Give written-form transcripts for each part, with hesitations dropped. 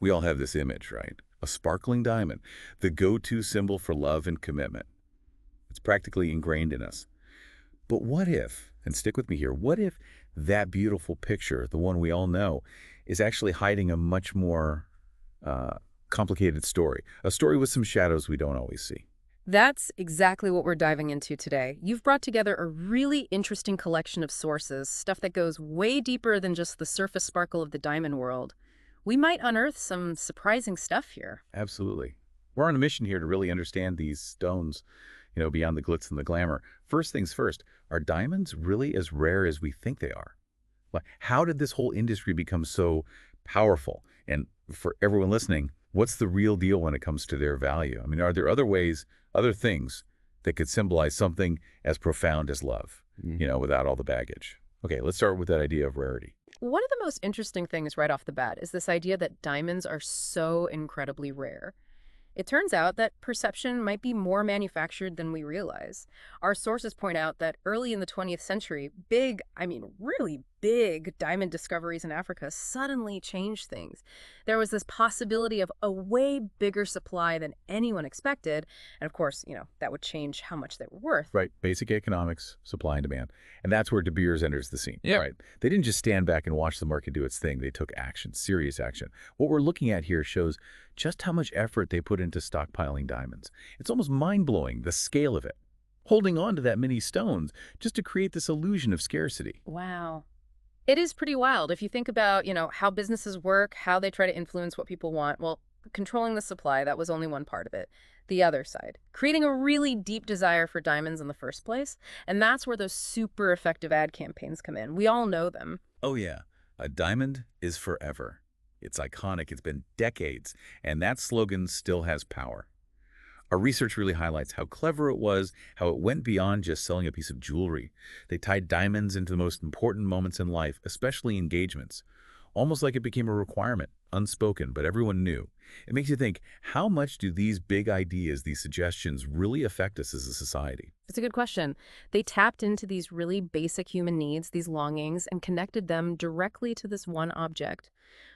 We all have this image, right? A sparkling diamond, the go-to symbol for love and commitment. It's practically ingrained in us. But what if, and stick with me here, what if that beautiful picture, the one we all know, is actually hiding a much more uh, complicated story? A story with some shadows we don't always see. That's exactly what we're diving into today. You've brought together a really interesting collection of sources, stuff that goes way deeper than just the surface sparkle of the diamond world. We might unearth some surprising stuff here. Absolutely. We're on a mission here to really understand these stones, beyond the glitz and the glamour. First things first, are diamonds really as rare as we think they are? Like, how did this whole industry become so powerful? And for everyone listening, what's the real deal when it comes to their value? I mean, are there other ways, other things that could symbolize something as profound as love, without all the baggage? Okay, let's start with that idea of rarity. One of the most interesting things right off the bat is this idea that diamonds are so incredibly rare. It turns out that perception might be more manufactured than we realize. Our sources point out that early in the 20th century, big, I mean really big diamond discoveries in Africa suddenly changed things. There was this possibility of a way bigger supply than anyone expected. And of course, that would change how much they were worth. Right, basic economics, supply and demand. And that's where De Beers enters the scene, Yeah. right? They didn't just stand back and watch the market do its thing. They took action, serious action. What we're looking at here shows just how much effort they put into stockpiling diamonds. It's almost mind-blowing, the scale of it. Holding on to that many stones just to create this illusion of scarcity. Wow. It is pretty wild if you think about, how businesses work, how they try to influence what people want. Well, controlling the supply, that was only one part of it. The other side, creating a really deep desire for diamonds in the first place. And that's where those super effective ad campaigns come in. We all know them. Oh yeah, a diamond is forever. It's iconic, it's been decades, and that slogan still has power. Our research really highlights how clever it was, how it went beyond just selling a piece of jewelry. They tied diamonds into the most important moments in life, especially engagements. Almost like it became a requirement, unspoken, but everyone knew. It makes you think, how much do these big ideas, these suggestions, really affect us as a society? It's a good question. They tapped into these really basic human needs, these longings, and connected them directly to this one object.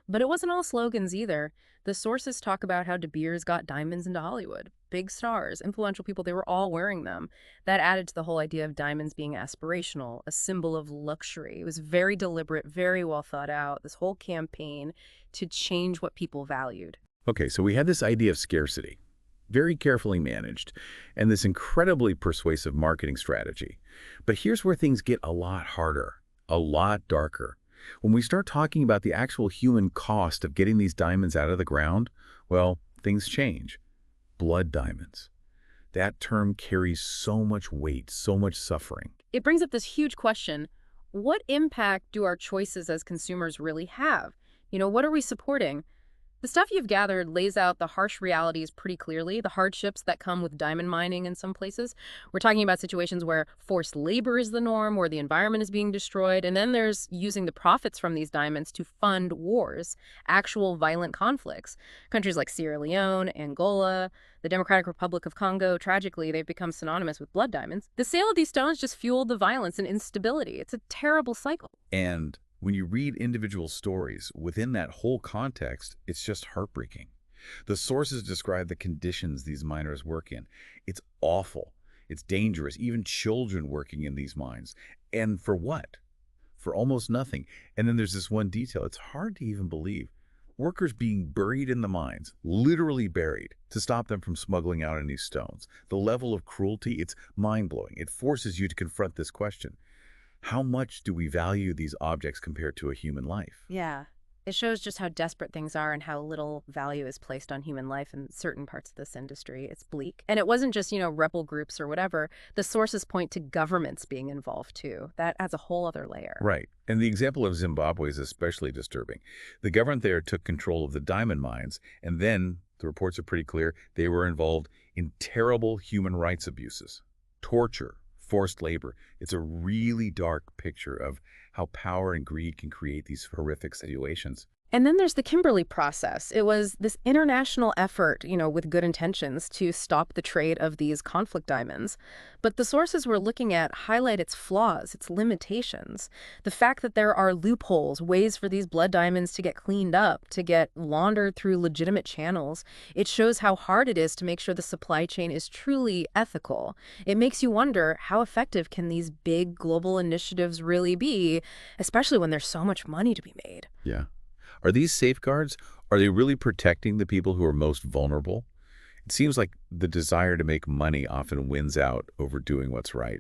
But it wasn't all slogans either. The sources talk about how De Beers got diamonds into Hollywood. Big stars, influential people, they were all wearing them. That added to the whole idea of diamonds being aspirational, a symbol of luxury. It was very deliberate, very well thought out, this whole campaign to change what people valued. Okay, so we had this idea of scarcity, very carefully managed, and this incredibly persuasive marketing strategy. But here's where things get a lot harder, a lot darker. When we start talking about the actual human cost of getting these diamonds out of the ground, well, things change. Blood diamonds. That term carries so much weight, so much suffering. It brings up this huge question. What impact do our choices as consumers really have? What are we supporting? The stuff you've gathered lays out the harsh realities pretty clearly, the hardships that come with diamond mining in some places. We're talking about situations where forced labor is the norm, where the environment is being destroyed, and then there's using the profits from these diamonds to fund wars, actual violent conflicts. Countries like Sierra Leone, Angola, the Democratic Republic of Congo, tragically, they've become synonymous with blood diamonds. The sale of these stones just fueled the violence and instability. It's a terrible cycle. And when you read individual stories within that whole context, it's just heartbreaking. The sources describe the conditions these miners work in. It's awful. It's dangerous. Even children working in these mines. And for what? For almost nothing. And then there's this one detail. It's hard to even believe. Workers being buried in the mines, literally buried, to stop them from smuggling out any stones. The level of cruelty, it's mind-blowing. It forces you to confront this question. How much do we value these objects compared to a human life? Yeah. It shows just how desperate things are and how little value is placed on human life in certain parts of this industry. It's bleak. And it wasn't just, rebel groups or whatever. The sources point to governments being involved too. That adds a whole other layer. Right. And the example of Zimbabwe is especially disturbing. The government there took control of the diamond mines, and then, the reports are pretty clear, they were involved in terrible human rights abuses, torture, forced labor. It's a really dark picture of how power and greed can create these horrific situations. And then there's the Kimberley process. It was this international effort, with good intentions to stop the trade of these conflict diamonds. But the sources we're looking at highlight its flaws, its limitations. The fact that there are loopholes, ways for these blood diamonds to get cleaned up, to get laundered through legitimate channels. It shows how hard it is to make sure the supply chain is truly ethical. It makes you wonder, how effective can these big global initiatives really be, especially when there's so much money to be made? Yeah. Are these safeguards, are they really protecting the people who are most vulnerable? It seems like the desire to make money often wins out over doing what's right.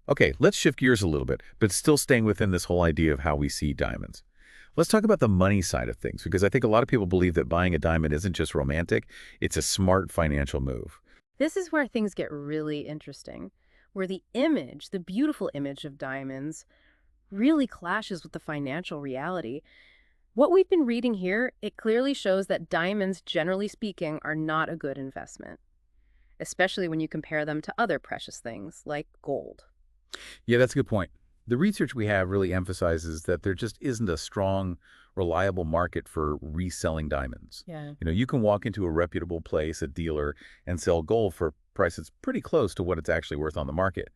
Okay, let's shift gears a little bit, but still staying within this whole idea of how we see diamonds. Let's talk about the money side of things, because I think a lot of people believe that buying a diamond isn't just romantic, it's a smart financial move. This is where things get really interesting, where the image, the beautiful image of diamonds, really clashes with the financial reality. What we've been reading here, it clearly shows that diamonds, generally speaking, are not a good investment, especially when you compare them to other precious things like gold. Yeah, that's a good point. The research we have really emphasizes that there just isn't a strong, reliable market for reselling diamonds. Yeah. You can walk into a reputable place, a dealer, and sell gold for prices pretty close to what it's actually worth on the market.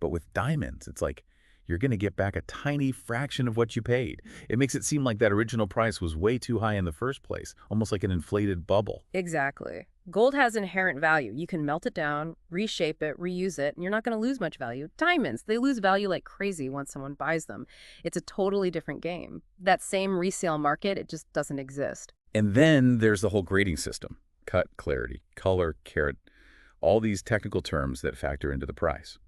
But with diamonds, it's like you're going to get back a tiny fraction of what you paid. It makes it seem like that original price was way too high in the first place, almost like an inflated bubble. Exactly. Gold has inherent value. You can melt it down, reshape it, reuse it, and you're not going to lose much value. Diamonds, they lose value like crazy once someone buys them. It's a totally different game. That same resale market, it just doesn't exist. And then there's the whole grading system: cut, clarity, color, carat, all these technical terms that factor into the price.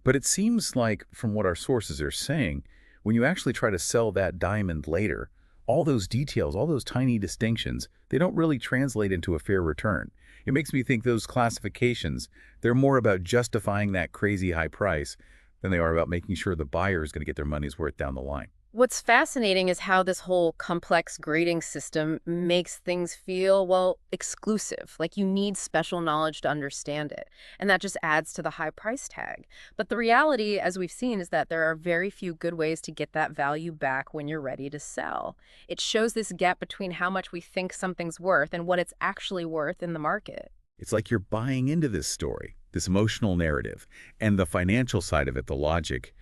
But it seems like, from what our sources are saying, when you actually try to sell that diamond later, all those details, all those tiny distinctions, they don't really translate into a fair return. It makes me think those classifications, they're more about justifying that crazy high price than they are about making sure the buyer is going to get their money's worth down the line. What's fascinating is how this whole complex grading system makes things feel, well, exclusive, like you need special knowledge to understand it. And that just adds to the high price tag. But the reality, as we've seen, is that there are very few good ways to get that value back when you're ready to sell. It shows this gap between how much we think something's worth and what it's actually worth in the market. It's like you're buying into this story, this emotional narrative, and the financial side of it, the logic,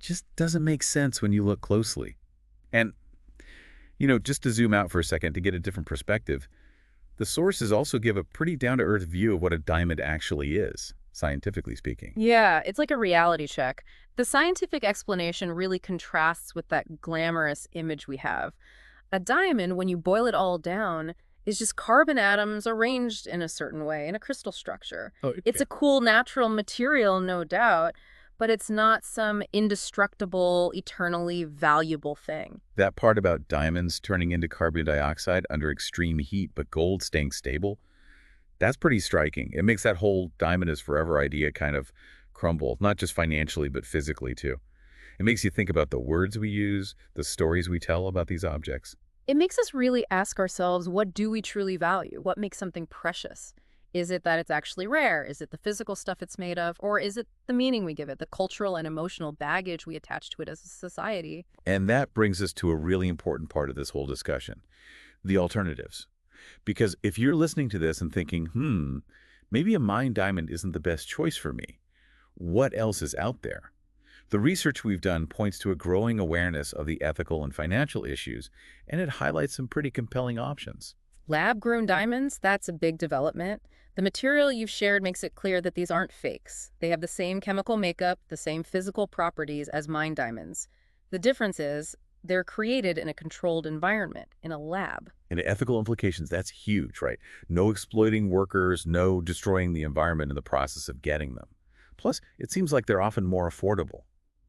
just doesn't make sense when you look closely. And, just to zoom out for a second to get a different perspective, the sources also give a pretty down-to-earth view of what a diamond actually is, scientifically speaking. Yeah, it's like a reality check. The scientific explanation really contrasts with that glamorous image we have. A diamond, when you boil it all down, is just carbon atoms arranged in a certain way, in a crystal structure. Oh, It's yeah. a cool natural material, no doubt, but it's not some indestructible, eternally valuable thing. That part about diamonds turning into carbon dioxide under extreme heat, but gold staying stable, that's pretty striking. It makes that whole diamond is forever idea kind of crumble, not just financially, but physically too. It makes you think about the words we use, the stories we tell about these objects. It makes us really ask ourselves, what do we truly value? What makes something precious? Is it that it's actually rare? Is it the physical stuff it's made of? Or is it the meaning we give it, the cultural and emotional baggage we attach to it as a society? And that brings us to a really important part of this whole discussion: the alternatives. Because if you're listening to this and thinking, maybe a mined diamond isn't the best choice for me, what else is out there? The research we've done points to a growing awareness of the ethical and financial issues, and it highlights some pretty compelling options. Lab-grown diamonds, that's a big development. The material you've shared makes it clear that these aren't fakes. They have the same chemical makeup, the same physical properties as mined diamonds. The difference is they're created in a controlled environment, in a lab. And the ethical implications, that's huge, right? No exploiting workers, no destroying the environment in the process of getting them. Plus, it seems like they're often more affordable,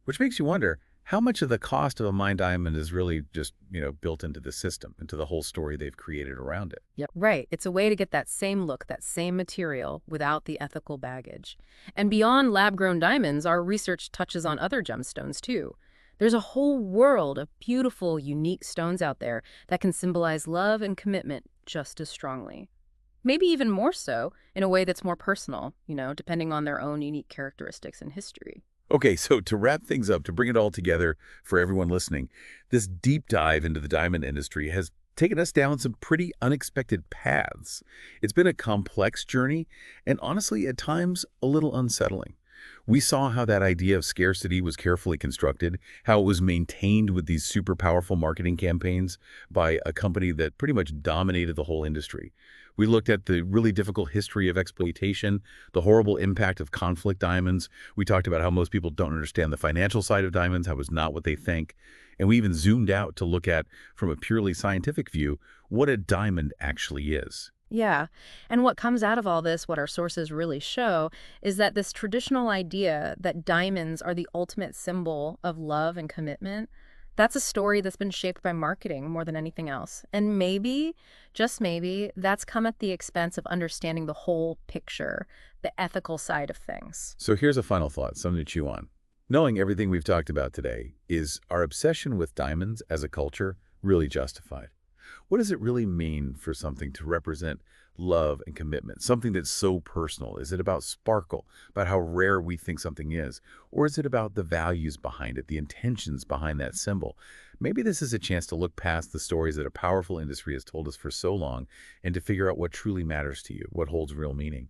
which makes you wonder how much of the cost of a mined diamond is really just, built into the system, into the whole story they've created around it. Yep. Right. It's a way to get that same look, that same material, without the ethical baggage. And beyond lab-grown diamonds, our research touches on other gemstones, too. There's a whole world of beautiful, unique stones out there that can symbolize love and commitment just as strongly. Maybe even more so, in a way that's more personal, depending on their own unique characteristics and history. Okay, so to wrap things up, to bring it all together for everyone listening, this deep dive into the diamond industry has taken us down some pretty unexpected paths. It's been a complex journey and honestly, at times, a little unsettling. We saw how that idea of scarcity was carefully constructed, how it was maintained with these super powerful marketing campaigns by a company that pretty much dominated the whole industry. We looked at the really difficult history of exploitation, the horrible impact of conflict diamonds. We talked about how most people don't understand the financial side of diamonds, how it's not what they think. And we even zoomed out to look at, from a purely scientific view, what a diamond actually is. Yeah. And what comes out of all this, what our sources really show, is that this traditional idea that diamonds are the ultimate symbol of love and commitment, that's a story that's been shaped by marketing more than anything else. And maybe, just maybe, that's come at the expense of understanding the whole picture, the ethical side of things. So here's a final thought, something to chew on. Knowing everything we've talked about today, is our obsession with diamonds as a culture really justified? What does it really mean for something to represent love and commitment, something that's so personal? Is it about sparkle, about how rare we think something is? Or is it about the values behind it, the intentions behind that symbol? Maybe this is a chance to look past the stories that a powerful industry has told us for so long and to figure out what truly matters to you, what holds real meaning.